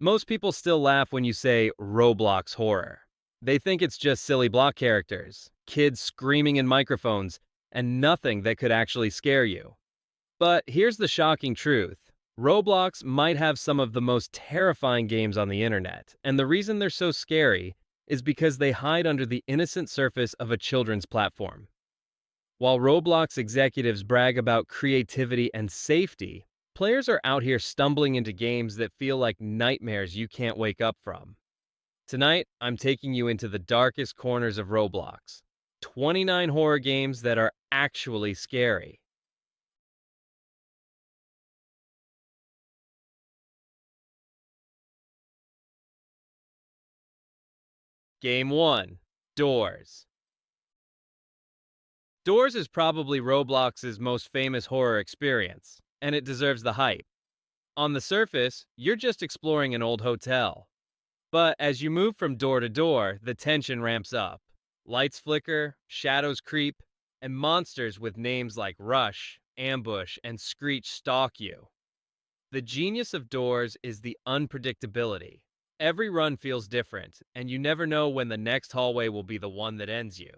Most people still laugh when you say Roblox horror. They think it's just silly block characters, kids screaming in microphones, and nothing that could actually scare you. But here's the shocking truth. Roblox might have some of the most terrifying games on the internet, and the reason they're so scary is because they hide under the innocent surface of a children's platform. While Roblox executives brag about creativity and safety, players are out here stumbling into games that feel like nightmares you can't wake up from. Tonight, I'm taking you into the darkest corners of Roblox. 29 horror games that are actually scary. Game 1. Doors. Doors is probably Roblox's most famous horror experience, and it deserves the hype. On the surface, you're just exploring an old hotel. But as you move from door to door, the tension ramps up. Lights flicker, shadows creep, and monsters with names like Rush, Ambush, and Screech stalk you. The genius of Doors is the unpredictability. Every run feels different, and you never know when the next hallway will be the one that ends you.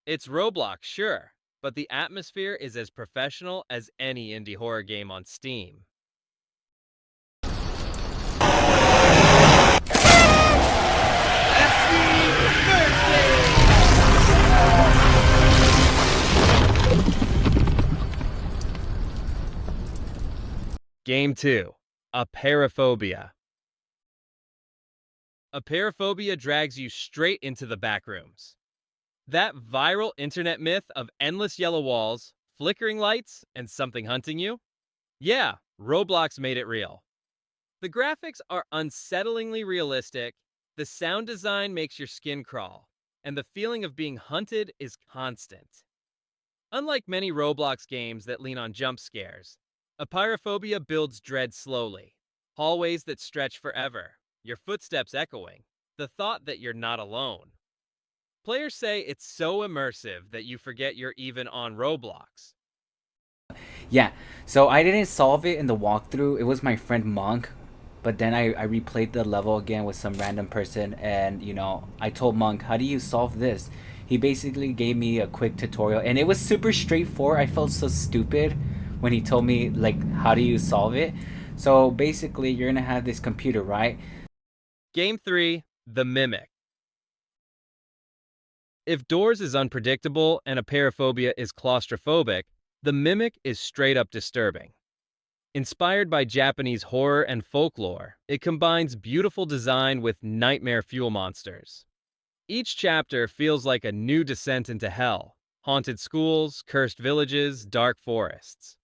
It's Roblox, sure, but the atmosphere is as professional as any indie horror game on Steam. Game 2. Apeirophobia. Apeirophobia drags you straight into the back rooms. That viral internet myth of endless yellow walls, flickering lights, and something hunting you? Yeah, Roblox made it real. The graphics are unsettlingly realistic, the sound design makes your skin crawl, and the feeling of being hunted is constant. Unlike many Roblox games that lean on jump scares, Apeirophobia builds dread slowly. Hallways that stretch forever, your footsteps echoing, the thought that you're not alone. Players say it's so immersive that you forget you're even on Roblox. Yeah, so I didn't solve it in the walkthrough. It was my friend Monk. But then I replayed the level again with some random person, and I told Monk, how do you solve this? He basically gave me a quick tutorial, and it was super straightforward. I felt so stupid when he told me, like, how do you solve it? So basically, you're gonna have this computer, right? Game 3. The Mimic. If Doors is unpredictable and Apeirophobia is claustrophobic, The Mimic is straight up disturbing. Inspired by Japanese horror and folklore, it combines beautiful design with nightmare fuel monsters. Each chapter feels like a new descent into hell: haunted schools, cursed villages, dark forests.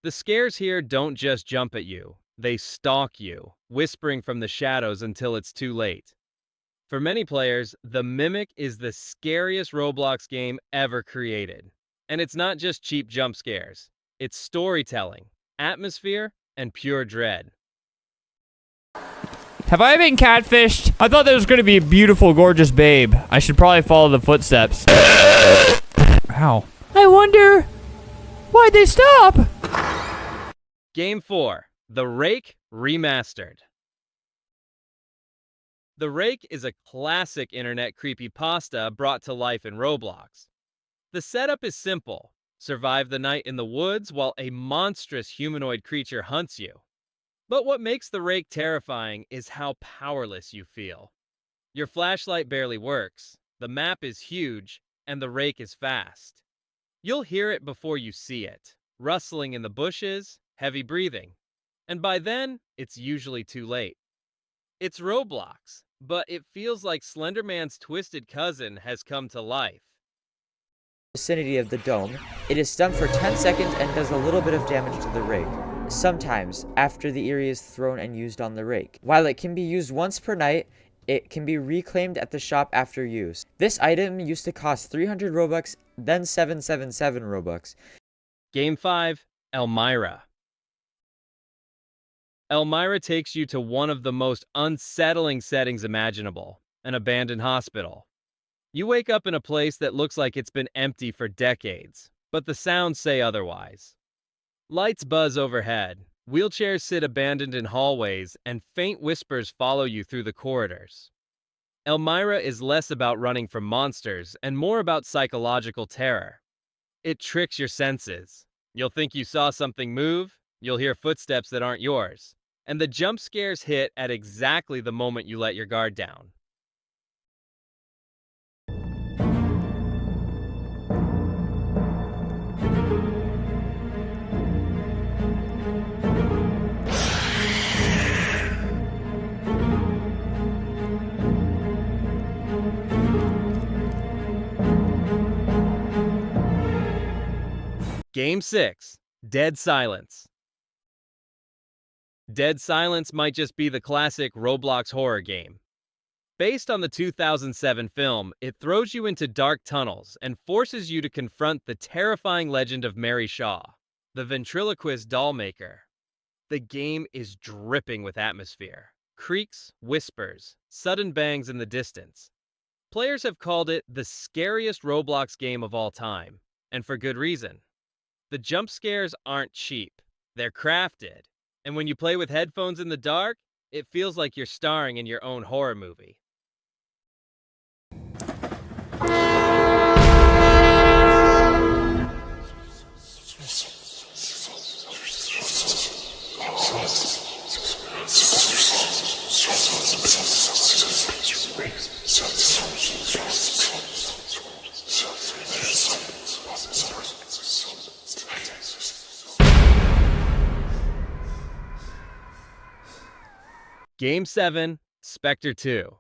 The scares here don't just jump at you, they stalk you, whispering from the shadows until it's too late. For many players, The Mimic is the scariest Roblox game ever created. And it's not just cheap jump scares, it's storytelling, atmosphere, and pure dread. Have I been catfished? I thought there was going to be a beautiful, gorgeous babe. I should probably follow the footsteps. Ow. I wonder why'd they stop? Game 4. The Rake Remastered. The Rake is a classic internet creepypasta brought to life in Roblox. The setup is simple. Survive the night in the woods while a monstrous humanoid creature hunts you. But what makes the Rake terrifying is how powerless you feel. Your flashlight barely works, the map is huge, and the Rake is fast. You'll hear it before you see it, rustling in the bushes, heavy breathing. And by then, it's usually too late. It's Roblox, but it feels like Slender Man's twisted cousin has come to life. Vicinity of the dome, it is stunned for 10 seconds and does a little bit of damage to the rake, sometimes after the Eerie is thrown and used on the rake. While it can be used once per night, it can be reclaimed at the shop after use. This item used to cost 300 Robux, then 777 Robux. Game 5. Elmira. Elmira takes you to one of the most unsettling settings imaginable: an abandoned hospital. You wake up in a place that looks like it's been empty for decades, but the sounds say otherwise. Lights buzz overhead, Wheelchairs sit abandoned in hallways, and faint whispers follow you through the corridors. Elmira is less about running from monsters and more about psychological terror. It tricks your senses. You'll think you saw something move, you'll hear footsteps that aren't yours, and the jump scares hit at exactly the moment you let your guard down. Game 6. Dead Silence. Dead Silence might just be the classic Roblox horror game. Based on the 2007 film, it throws you into dark tunnels and forces you to confront the terrifying legend of Mary Shaw, the ventriloquist doll maker. The game is dripping with atmosphere. Creaks, whispers, sudden bangs in the distance. Players have called it the scariest Roblox game of all time, and for good reason. The jump scares aren't cheap. They're crafted. And when you play with headphones in the dark, it feels like you're starring in your own horror movie. Game 7, Spectre 2.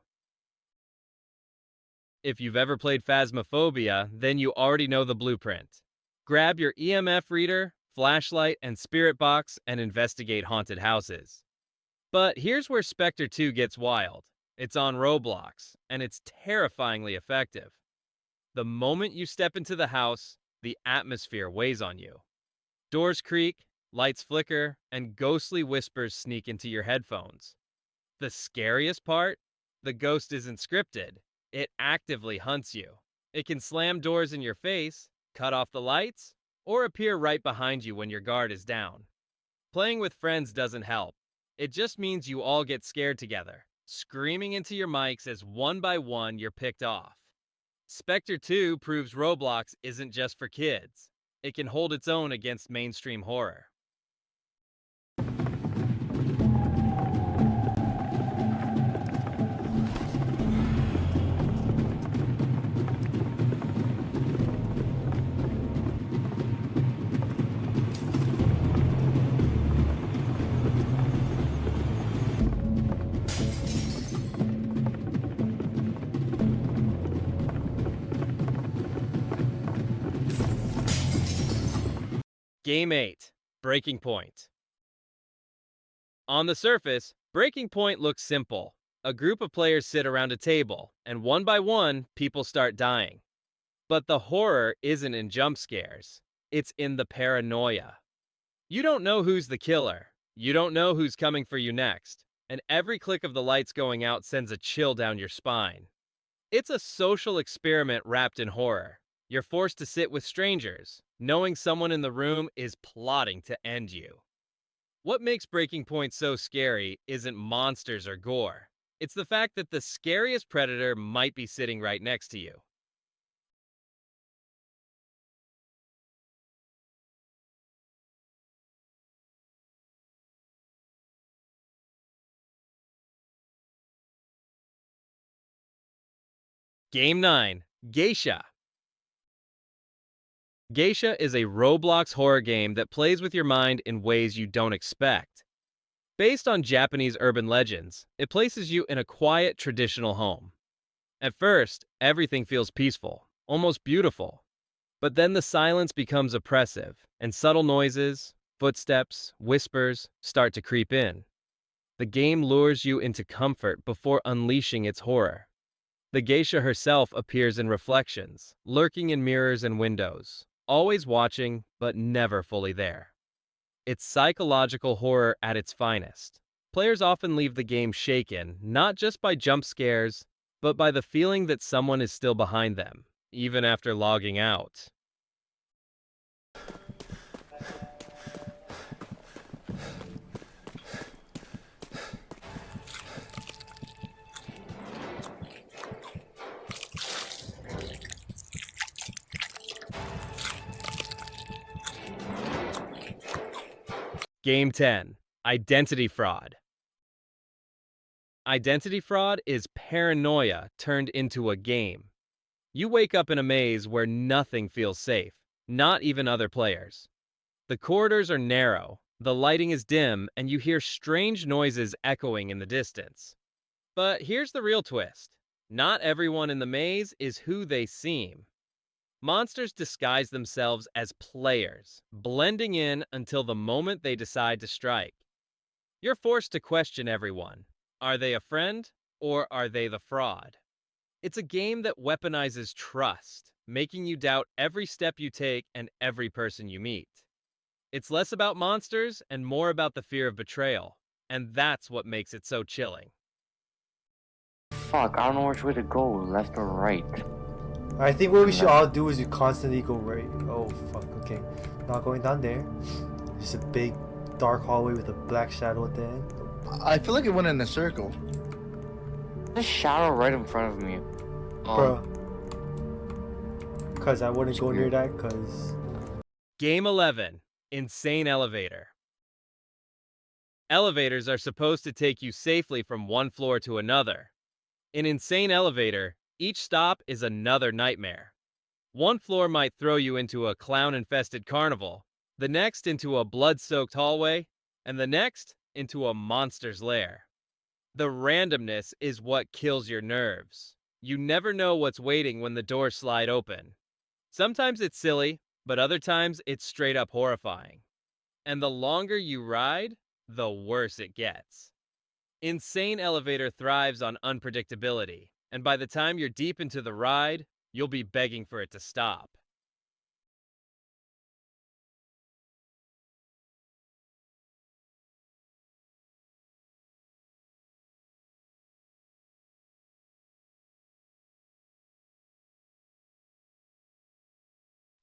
If you've ever played Phasmophobia, then you already know the blueprint. Grab your EMF reader, flashlight, and spirit box and investigate haunted houses. But here's where Spectre 2 gets wild. It's on Roblox, and it's terrifyingly effective. The moment you step into the house, the atmosphere weighs on you. Doors creak, lights flicker, and ghostly whispers sneak into your headphones. The scariest part? The ghost isn't scripted. It actively hunts you. It can slam doors in your face, cut off the lights, or appear right behind you when your guard is down. Playing with friends doesn't help. It just means you all get scared together, screaming into your mics as one by one you're picked off. Spectre 2 proves Roblox isn't just for kids. It can hold its own against mainstream horror. Game 8, Breaking Point. On the surface, Breaking Point looks simple. A group of players sit around a table, and one by one, people start dying. But the horror isn't in jump scares. It's in the paranoia. You don't know who's the killer. You don't know who's coming for you next. And every click of the lights going out sends a chill down your spine. It's a social experiment wrapped in horror. You're forced to sit with strangers, knowing someone in the room is plotting to end you. What makes Breaking Point so scary isn't monsters or gore. It's the fact that the scariest predator might be sitting right next to you. Game 9, Geisha. Geisha is a Roblox horror game that plays with your mind in ways you don't expect. Based on Japanese urban legends, it places you in a quiet, traditional home. At first, everything feels peaceful, almost beautiful. But then the silence becomes oppressive, and subtle noises, footsteps, whispers start to creep in. The game lures you into comfort before unleashing its horror. The geisha herself appears in reflections, lurking in mirrors and windows, always watching, but never fully there. It's psychological horror at its finest. Players often leave the game shaken, not just by jump scares, but by the feeling that someone is still behind them, even after logging out. Game 10. Identity Fraud. Identity fraud is paranoia turned into a game. You wake up in a maze where nothing feels safe, not even other players. The corridors are narrow, the lighting is dim, and you hear strange noises echoing in the distance. But here's the real twist. Not everyone in the maze is who they seem. Monsters disguise themselves as players, blending in until the moment they decide to strike. You're forced to question everyone. Are they a friend, or are they the fraud? It's a game that weaponizes trust, making you doubt every step you take and every person you meet. It's less about monsters and more about the fear of betrayal, and that's what makes it so chilling. Fuck, I don't know which way to go, left or right. I think what we should all do is we constantly go right. Oh fuck, okay. Not going down there. Just a big dark hallway with a black shadow at the end. I feel like it went in a circle. There's a shadow right in front of me. Bruh. Cause I wouldn't go near that cause... Game 11. Insane Elevator. Elevators are supposed to take you safely from one floor to another. In Insane Elevator, each stop is another nightmare. One floor might throw you into a clown-infested carnival, the next into a blood-soaked hallway, and the next into a monster's lair. The randomness is what kills your nerves. You never know what's waiting when the doors slide open. Sometimes it's silly, but other times it's straight up horrifying. And the longer you ride, the worse it gets. Insane Elevator thrives on unpredictability, and by the time you're deep into the ride, you'll be begging for it to stop.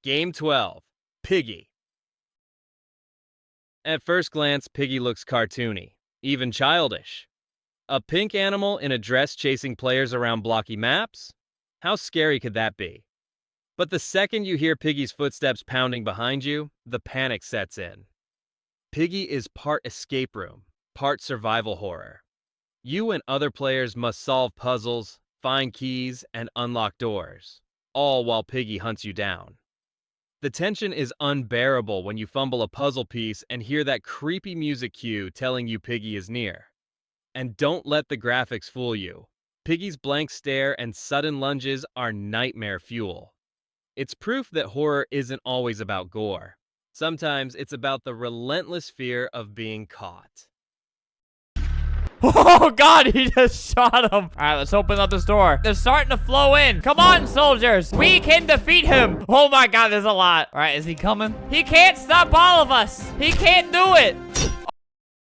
Game 12. Piggy. At first glance, Piggy looks cartoony, even childish. A pink animal in a dress chasing players around blocky maps? How scary could that be? But the second you hear Piggy's footsteps pounding behind you, the panic sets in. Piggy is part escape room, part survival horror. You and other players must solve puzzles, find keys, and unlock doors, all while Piggy hunts you down. The tension is unbearable when you fumble a puzzle piece and hear that creepy music cue telling you Piggy is near. And don't let the graphics fool you. Piggy's blank stare and sudden lunges are nightmare fuel. It's proof that horror isn't always about gore. Sometimes it's about the relentless fear of being caught. Oh god, he just shot him. Alright, let's open up this door. They're starting to flow in. Come on, soldiers. We can defeat him. Oh my god, there's a lot. Alright, is he coming? He can't stop all of us. He can't do it.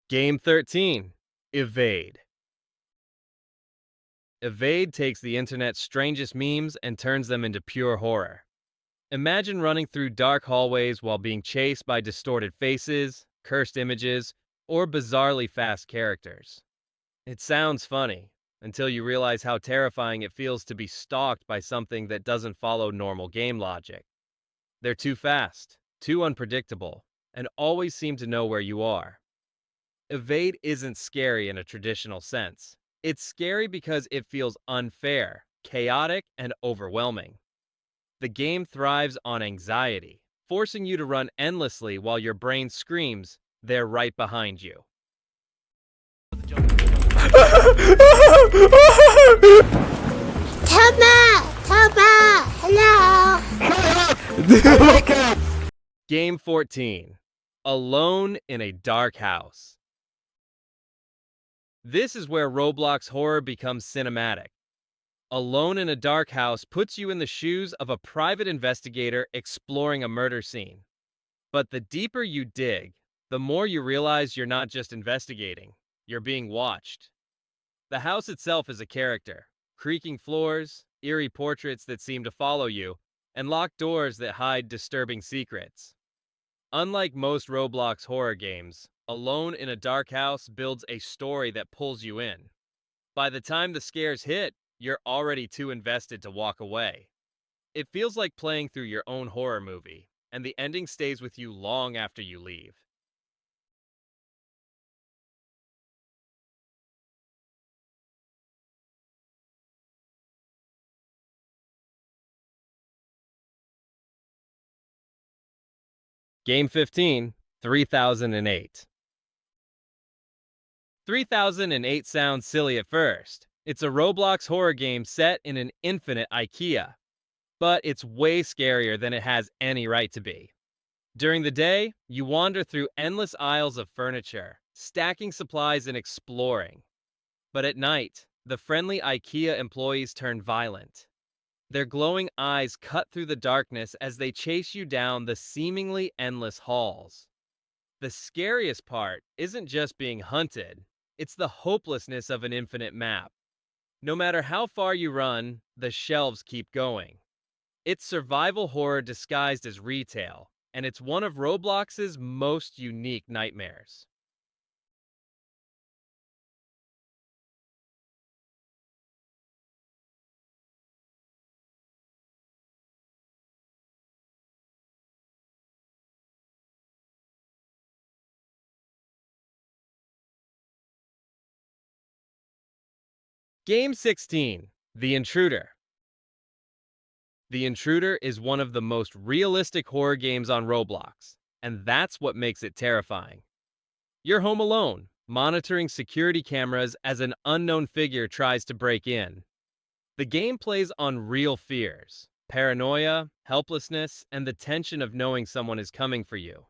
Game 13. Evade. Evade takes the internet's strangest memes and turns them into pure horror. Imagine running through dark hallways while being chased by distorted faces, cursed images, or bizarrely fast characters. It sounds funny, until you realize how terrifying it feels to be stalked by something that doesn't follow normal game logic. They're too fast, too unpredictable, and always seem to know where you are. Evade isn't scary in a traditional sense. It's scary because it feels unfair, chaotic, and overwhelming. The game thrives on anxiety, forcing you to run endlessly while your brain screams, they're right behind you. Hello. Game 14. Alone in a Dark House. This is where Roblox horror becomes cinematic. Alone in a Dark House puts you in the shoes of a private investigator exploring a murder scene. But the deeper you dig, the more you realize you're not just investigating, you're being watched. The house itself is a character. Creaking floors, eerie portraits that seem to follow you, and locked doors that hide disturbing secrets. Unlike most Roblox horror games, Alone in a Dark House builds a story that pulls you in. By the time the scares hit, you're already too invested to walk away. It feels like playing through your own horror movie, and the ending stays with you long after you leave. Game 15, 3008. 3008 sounds silly at first. It's a Roblox horror game set in an infinite IKEA. But it's way scarier than it has any right to be. During the day, you wander through endless aisles of furniture, stacking supplies and exploring. But at night, the friendly IKEA employees turn violent. Their glowing eyes cut through the darkness as they chase you down the seemingly endless halls. The scariest part isn't just being hunted, it's the hopelessness of an infinite map. No matter how far you run, the shelves keep going. It's survival horror disguised as retail, and it's one of Roblox's most unique nightmares. Game 16, The Intruder. The Intruder is one of the most realistic horror games on Roblox, and that's what makes it terrifying. You're home alone, monitoring security cameras as an unknown figure tries to break in. The game plays on real fears, paranoia, helplessness, and the tension of knowing someone is coming for you.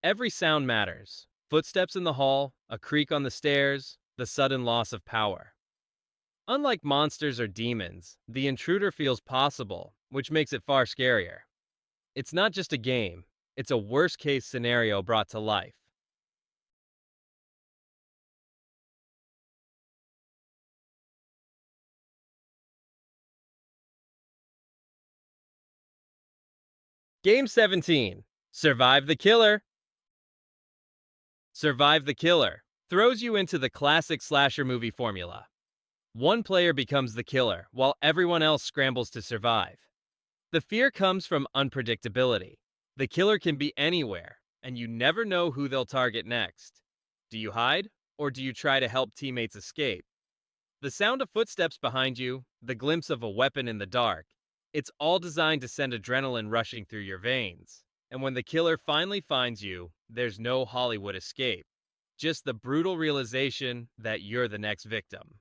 Every sound matters. Footsteps in the hall, a creak on the stairs, the sudden loss of power. Unlike monsters or demons, the intruder feels possible, which makes it far scarier. It's not just a game, it's a worst-case scenario brought to life. Game 17, Survive the Killer. Survive the Killer throws you into the classic slasher movie formula. One player becomes the killer, while everyone else scrambles to survive. The fear comes from unpredictability. The killer can be anywhere, and you never know who they'll target next. Do you hide, or do you try to help teammates escape? The sound of footsteps behind you, the glimpse of a weapon in the dark, it's all designed to send adrenaline rushing through your veins. And when the killer finally finds you, there's no Hollywood escape. Just the brutal realization that you're the next victim.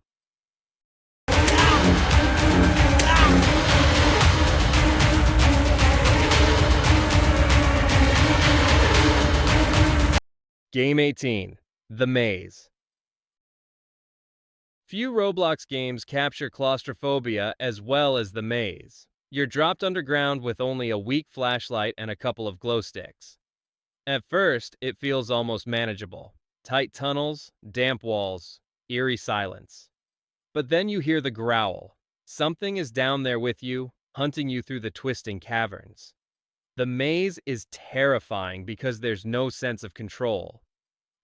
Game 18, The Maze. Few Roblox games capture claustrophobia as well as The Maze. You're dropped underground with only a weak flashlight and a couple of glow sticks. At first, it feels almost manageable. Tight tunnels, damp walls, eerie silence. But then you hear the growl. Something is down there with you, hunting you through the twisting caverns. The maze is terrifying because there's no sense of control.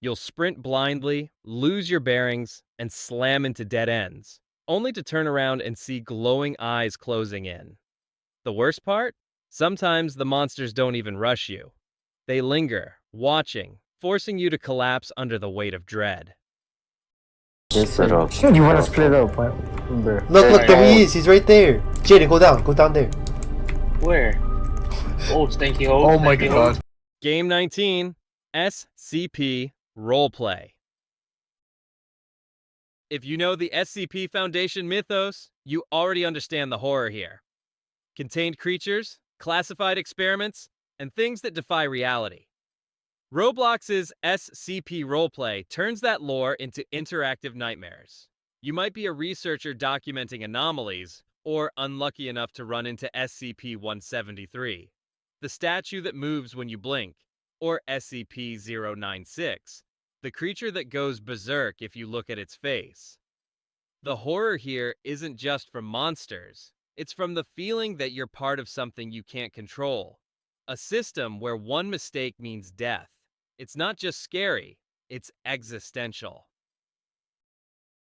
You'll sprint blindly, lose your bearings, and slam into dead ends, only to turn around and see glowing eyes closing in. The worst part? Sometimes the monsters don't even rush you. They linger, watching, forcing you to collapse under the weight of dread. Split up. You wanna split up, bro? Look, there he is. He's right there. Jaden, go down there. Where? Oh, stinky hole. Oh my god. Game 19, SCP Roleplay. If you know the SCP Foundation mythos, you already understand the horror here. Contained creatures, classified experiments, and things that defy reality. Roblox's SCP Roleplay turns that lore into interactive nightmares. You might be a researcher documenting anomalies, or unlucky enough to run into SCP-173, the statue that moves when you blink, or SCP-096, the creature that goes berserk if you look at its face. The horror here isn't just from monsters, it's from the feeling that you're part of something you can't control. A system where one mistake means death. It's not just scary, it's existential.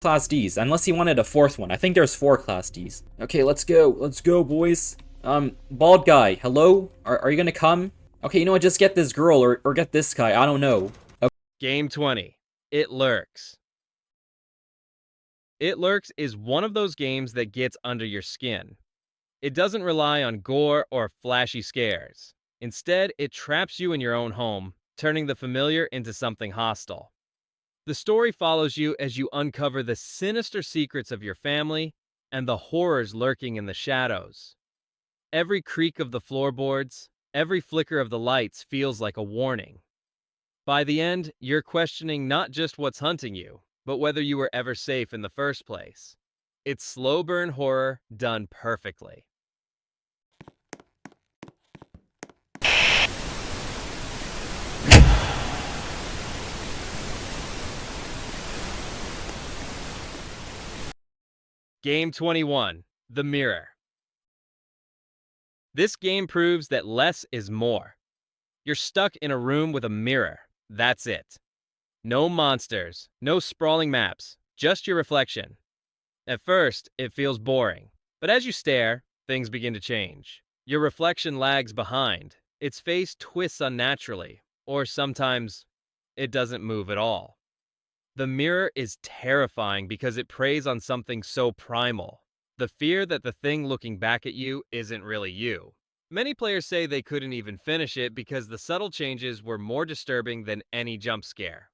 Class Ds, unless he wanted a fourth one. I think there's 4 Class Ds. Okay, let's go, boys. Bald guy, hello? Are you gonna come? Okay, you know what, just get this girl, or get this guy, I don't know. Okay. Game 20, It Lurks. It Lurks is one of those games that gets under your skin. It doesn't rely on gore or flashy scares. Instead, it traps you in your own home, turning the familiar into something hostile. The story follows you as you uncover the sinister secrets of your family and the horrors lurking in the shadows. Every creak of the floorboards, every flicker of the lights feels like a warning. By the end, you're questioning not just what's hunting you, but whether you were ever safe in the first place. It's slow burn horror done perfectly. Game 21, The Mirror. This game proves that less is more. You're stuck in a room with a mirror. That's it. No monsters, no sprawling maps, just your reflection. At first, it feels boring, but as you stare, things begin to change. Your reflection lags behind, its face twists unnaturally, or sometimes it doesn't move at all. The mirror is terrifying because it preys on something so primal, the fear that the thing looking back at you isn't really you. Many players say they couldn't even finish it because the subtle changes were more disturbing than any jump scare.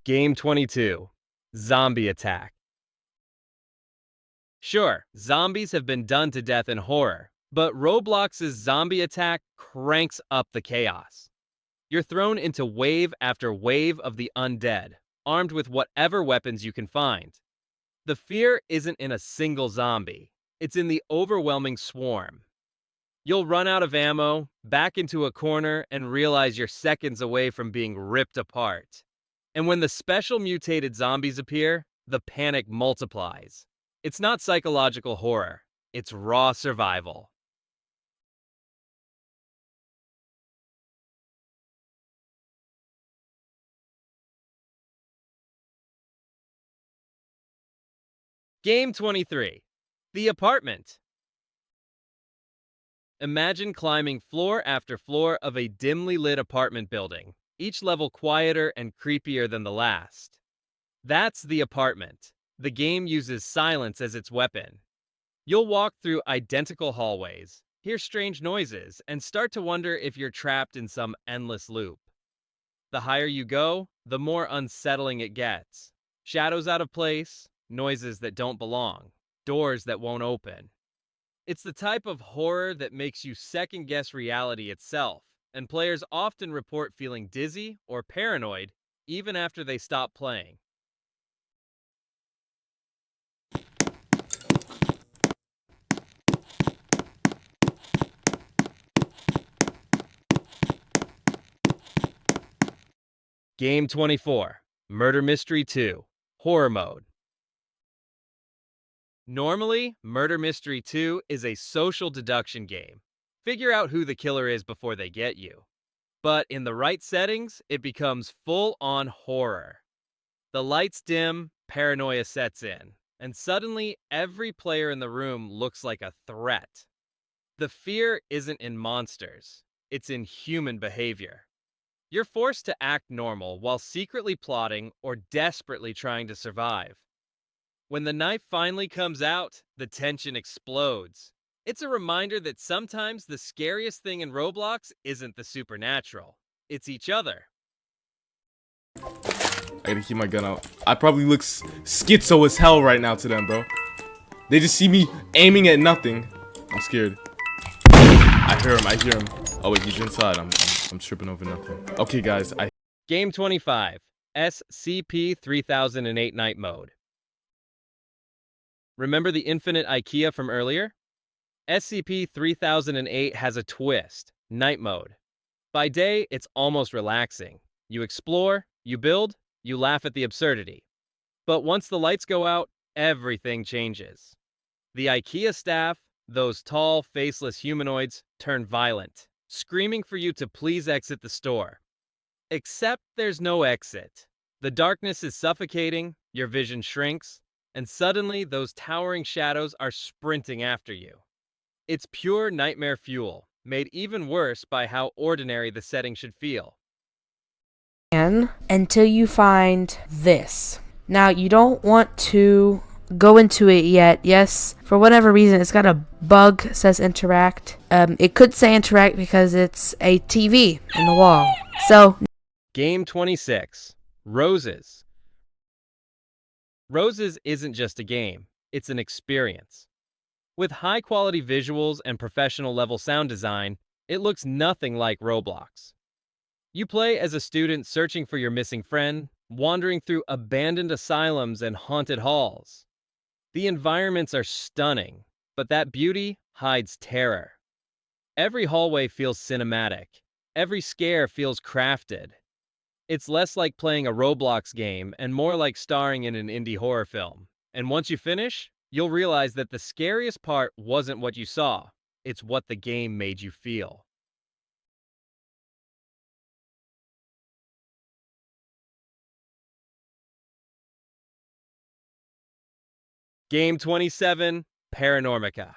Game 22, Zombie Attack. Sure, zombies have been done to death in horror, but Roblox's Zombie Attack cranks up the chaos. You're thrown into wave after wave of the undead, armed with whatever weapons you can find. The fear isn't in a single zombie, it's in the overwhelming swarm. You'll run out of ammo, back into a corner, and realize you're seconds away from being ripped apart. And when the special mutated zombies appear, the panic multiplies. It's not psychological horror, it's raw survival. Game 23, The Apartment. Imagine climbing floor after floor of a dimly lit apartment building, each level quieter and creepier than the last. That's The Apartment. The game uses silence as its weapon. You'll walk through identical hallways, hear strange noises, and start to wonder if you're trapped in some endless loop. The higher you go, the more unsettling it gets. Shadows out of place, noises that don't belong, doors that won't open. It's the type of horror that makes you second-guess reality itself, and players often report feeling dizzy or paranoid even after they stop playing. Game 24, Murder Mystery 2, Horror Mode. Normally, Murder Mystery 2 is a social deduction game. Figure out who the killer is before they get you. But in the right settings, it becomes full-on horror. The lights dim, paranoia sets in, and suddenly every player in the room looks like a threat. The fear isn't in monsters, it's in human behavior. You're forced to act normal while secretly plotting or desperately trying to survive. When the knife finally comes out, the tension explodes. It's a reminder that sometimes the scariest thing in Roblox isn't the supernatural, it's each other. I gotta keep my gun out. I probably look schizo as hell right now to them, bro. They just see me aiming at nothing. I'm scared. I hear him. Oh wait, he's inside. I'm tripping over nothing. Okay, guys, Game 25, SCP-3008 Night Mode. Remember the infinite IKEA from earlier? SCP-3008 has a twist, Night Mode. By day, it's almost relaxing. You explore, you build, you laugh at the absurdity. But once the lights go out, everything changes. The IKEA staff, those tall, faceless humanoids, turn violent, screaming for you to please exit the store. Except there's no exit. The darkness is suffocating, your vision shrinks, and suddenly those towering shadows are sprinting after you. It's pure nightmare fuel, made even worse by how ordinary the setting should feel. until you find this. Now, you don't want to go into it yet. Yes, for whatever reason, it's got a bug, says interact. It could say interact because it's a TV in the wall. So, Game 26. Roses. Roses isn't just a game, it's an experience. With high-quality visuals and professional-level sound design, it looks nothing like Roblox. You play as a student searching for your missing friend, wandering through abandoned asylums and haunted halls. The environments are stunning, but that beauty hides terror. Every hallway feels cinematic. Every scare feels crafted. It's less like playing a Roblox game and more like starring in an indie horror film. And once you finish, you'll realize that the scariest part wasn't what you saw, it's what the game made you feel. Game 27, Paranormica.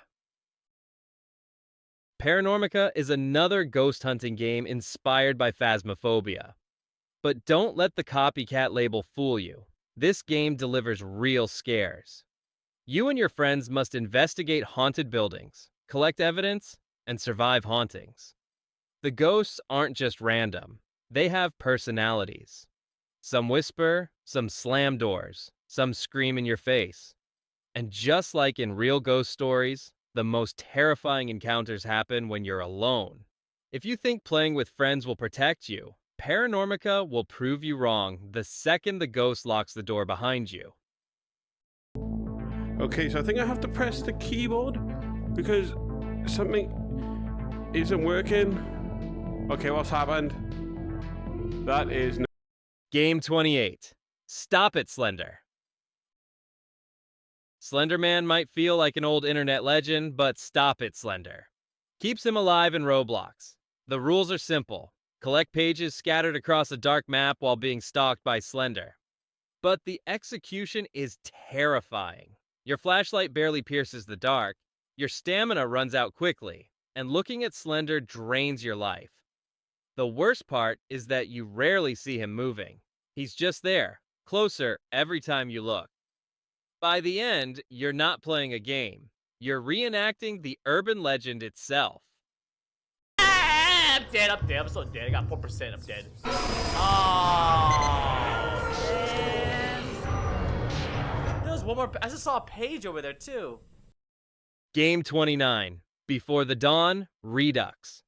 Paranormica is another ghost hunting game inspired by Phasmophobia. But don't let the copycat label fool you. This game delivers real scares. You and your friends must investigate haunted buildings, collect evidence, and survive hauntings. The ghosts aren't just random. They have personalities. Some whisper, some slam doors, some scream in your face. And just like in real ghost stories, the most terrifying encounters happen when you're alone. If you think playing with friends will protect you, Paranormica will prove you wrong the second the ghost locks the door behind you. Okay, so I think I have to press the keyboard because something isn't working. Okay, what's happened? That is no. Game 28. Stop it, Slender. Slender Man might feel like an old internet legend, but stop it, Slender. Keeps him alive in Roblox. The rules are simple. Collect pages scattered across a dark map while being stalked by Slender. But the execution is terrifying. Your flashlight barely pierces the dark, your stamina runs out quickly, and looking at Slender drains your life. The worst part is that you rarely see him moving. He's just there, closer every time you look. By the end, you're not playing a game. You're reenacting the urban legend itself. I'm dead, I'm so dead. I got 4%, I'm dead. Oh, man. There was one more, I just saw a page over there too. Game 29. Before the Dawn, Redux.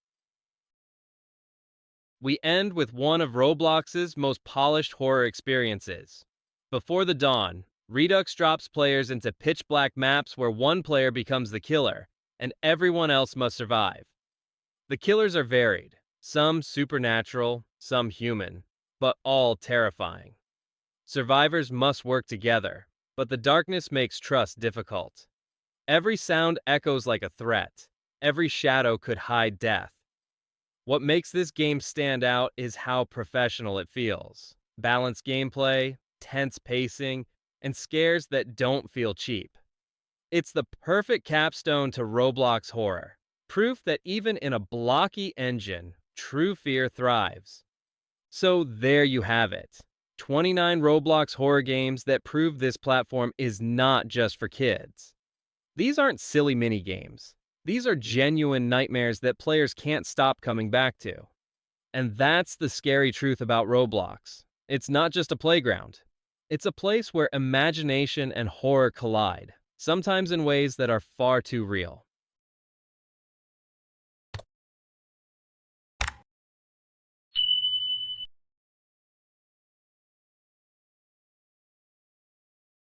We end with one of Roblox's most polished horror experiences. Before the Dawn, Redux drops players into pitch-black maps where one player becomes the killer, and everyone else must survive. The killers are varied, some supernatural, some human, but all terrifying. Survivors must work together, but the darkness makes trust difficult. Every sound echoes like a threat. Every shadow could hide death. What makes this game stand out is how professional it feels. Balanced gameplay, tense pacing, and scares that don't feel cheap. It's the perfect capstone to Roblox horror. Proof that even in a blocky engine, true fear thrives. So there you have it. 29 Roblox horror games that prove this platform is not just for kids. These aren't silly mini-games. These are genuine nightmares that players can't stop coming back to. And that's the scary truth about Roblox. It's not just a playground. It's a place where imagination and horror collide, sometimes in ways that are far too real.